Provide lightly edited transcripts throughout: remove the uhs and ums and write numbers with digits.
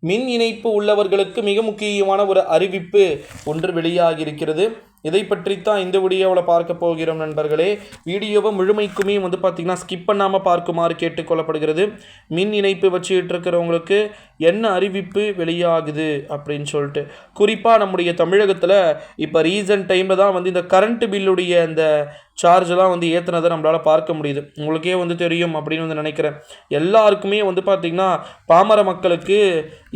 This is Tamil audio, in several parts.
மின் இணைப்பு உள்ளவர்களுக்கு மிக முக்கியமான ஒரு அறிவிப்பு ஒன்று வெளியாகி இருக்கிறது. இதை பற்றித்தான் இந்த வீடியோவில் பார்க்க போகிறோம் நண்பர்களே. வீடியோவை முழுமைக்குமே பார்த்திங்கன்னா ஸ்கிப் பண்ணாமல் பார்க்குமாறு கேட்டுக்கொள்ளப்படுகிறது. மின் இணைப்பு வச்சுக்கிட்டு இருக்கிறவங்களுக்கு என்ன அறிவிப்பு வெளியாகுது அப்படின்னு சொல்லிட்டு, குறிப்பாக நம்முடைய தமிழகத்தில் இப்போ ரீசன்ட் டைமில் தான் இந்த கரண்ட் பில்லுடைய அந்த சார்ஜெலாம் ஏற்றுனதை நம்மளால் பார்க்க முடியுது. உங்களுக்கே தெரியும் அப்படின்னு நினைக்கிறேன். எல்லாருக்குமே பார்த்திங்கன்னா பாமர மக்களுக்கு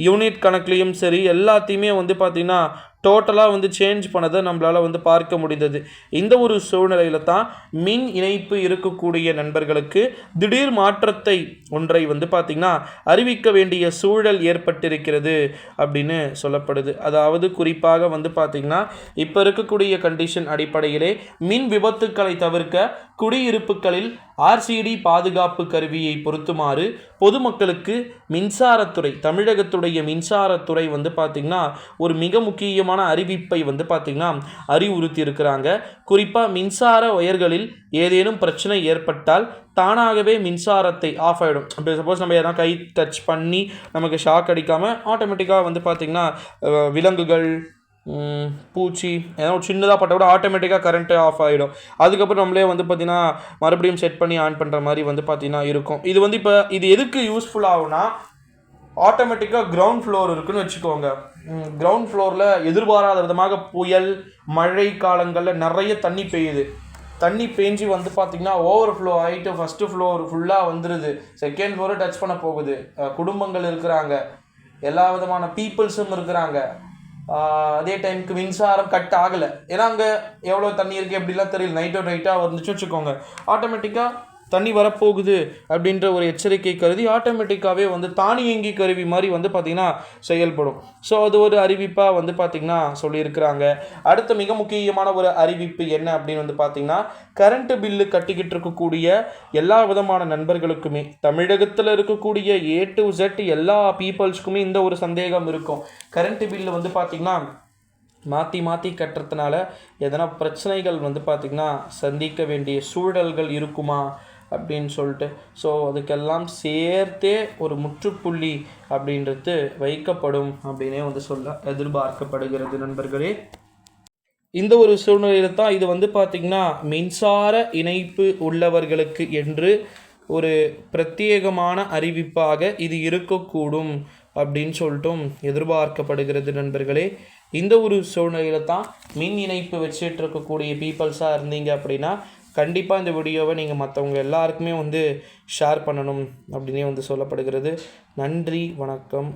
யூனிட் கணக்குலேயும் சரி எல்லாத்தையுமே பார்த்திங்கன்னா டோட்டலாக சேஞ்ச் பண்ணதை நம்மளால் பார்க்க முடிந்தது. இந்த ஒரு சூழ்நிலையில் தான் மின் இணைப்பு இருக்கக்கூடிய நண்பர்களுக்கு திடீர் மாற்றத்தை ஒன்றை பார்த்திங்கன்னா அறிவிக்க வேண்டிய சூழல் ஏற்பட்டிருக்கிறது அப்படின்னு சொல்லப்படுது. அதாவது குறிப்பாக பார்த்திங்கன்னா இப்போ இருக்கக்கூடிய கண்டிஷன் அடிப்படையிலே மின் விபத்துக்களை தவிர்க்க குடியிருப்புகளில் RCD பாதுகாப்பு கருவியை பொருத்துமாறு பொதுமக்களுக்கு மின்சாரத்துறை, தமிழகத்துடைய மின்சாரத்துறை பார்த்திங்கன்னா ஒரு மிக முக்கியமான அறிவிப்பை பார்த்திங்கன்னா அறிவுறுத்தி இருக்கிறாங்க. குறிப்பாக மின்சார ஒயர்களில் ஏதேனும் பிரச்சனை ஏற்பட்டால் தானாகவே மின்சாரத்தை ஆஃப் ஆகிடும். அப்படி சப்போஸ் நம்ம எதனா கை டச் பண்ணி நமக்கு ஷாக் அடிக்காமல் ஆட்டோமேட்டிக்காக பார்த்திங்கன்னா விலங்குகள், பூச்சி ஏதாவது சின்னதாக பட்ட கூட ஆட்டோமேட்டிக்காக கரண்ட்டு ஆஃப் ஆகிடும். அதுக்கப்புறம் நம்மளே பார்த்திங்கன்னா மறுபடியும் செட் பண்ணி ஆன் பண்ணுற மாதிரி பார்த்திங்கன்னா இருக்கும். இது இப்போ இது எதுக்கு யூஸ்ஃபுல் ஆகும்னா, ஆட்டோமேட்டிக்காக கிரவுண்ட் ஃப்ளோர் இருக்குதுன்னு வச்சுக்கோங்க. கிரவுண்ட் ஃப்ளோரில் எதிர்பாராத விதமாக புயல், மழை காலங்களில் நிறைய தண்ணி பெய்யுது. தண்ணி பேஞ்சு பார்த்திங்கன்னா ஓவர் ஃப்ளோ ஆகிட்டு ஃபஸ்ட்டு ஃப்ளோர் ஃபுல்லாக வந்துடுது. செகண்ட் ஃப்ளோரை டச் பண்ண போகுது. குடும்பங்கள் இருக்கிறாங்க, எல்லா விதமான பீப்புள்ஸும் இருக்கிறாங்க. அதே டைமுக்கு மின்சாரம் கட் ஆகலை. ஏன்னா அங்கே எவ்வளோ தண்ணி இருக்குது எப்படிலாம் தெரியல. நைட்டாக வந்துச்சு வச்சுக்கோங்க, ஆட்டோமேட்டிக்காக தண்ணி வரப்போகுது அப்படின்ற ஒரு எச்சரிக்கை கருதி ஆட்டோமேட்டிக்காகவே தானியங்கி கருவி மாதிரி பார்த்திங்கன்னா செயல்படும். ஸோ அது ஒரு அறிவிப்பாக பார்த்திங்கன்னா சொல்லியிருக்கிறாங்க. அடுத்த மிக முக்கியமான ஒரு அறிவிப்பு என்ன அப்படின்னு பார்த்திங்கன்னா, கரண்ட்டு பில்லு கட்டிக்கிட்டு இருக்கக்கூடிய எல்லா விதமான நண்பர்களுக்குமே, தமிழகத்தில் இருக்கக்கூடிய A to Z எல்லா பீப்புள்ஸ்க்குமே இந்த ஒரு சந்தேகம் இருக்கும். கரண்ட்டு பில்லு பார்த்திங்கன்னா மாற்றி கட்டுறதுனால எதனா பிரச்சனைகள் பார்த்திங்கன்னா சந்திக்க வேண்டிய சூழல்கள் இருக்குமா அப்படின்னு சொல்லிட்டு, ஸோ அதுக்கெல்லாம் சேர்த்தே ஒரு முற்றுப்புள்ளி அப்படின்றது வைக்கப்படும் அப்படின்னே சொல்ல எதிர்பார்க்கப்படுகிறது நண்பர்களே. இந்த ஒரு சூழ்நிலையில் தான் இது பார்த்திங்கன்னா மின்சார இணைப்பு உள்ளவர்களுக்கு என்று ஒரு பிரத்யேகமான அறிவிப்பாக இது இருக்கக்கூடும் அப்படின்னு சொல்லிட்டும் எதிர்பார்க்கப்படுகிறது நண்பர்களே. இந்த ஒரு சூழ்நிலையில் தான் மின் இணைப்பு வச்சுட்டு இருக்கக்கூடிய பீப்புள்ஸாக இருந்தீங்க அப்படின்னா கண்டிப்பாக இந்த வீடியோவை நீங்கள் மற்றவங்க எல்லாருக்குமே ஷேர் பண்ணணும் அப்படின்னே சொல்லப்படுகிறது. நன்றி, வணக்கம்.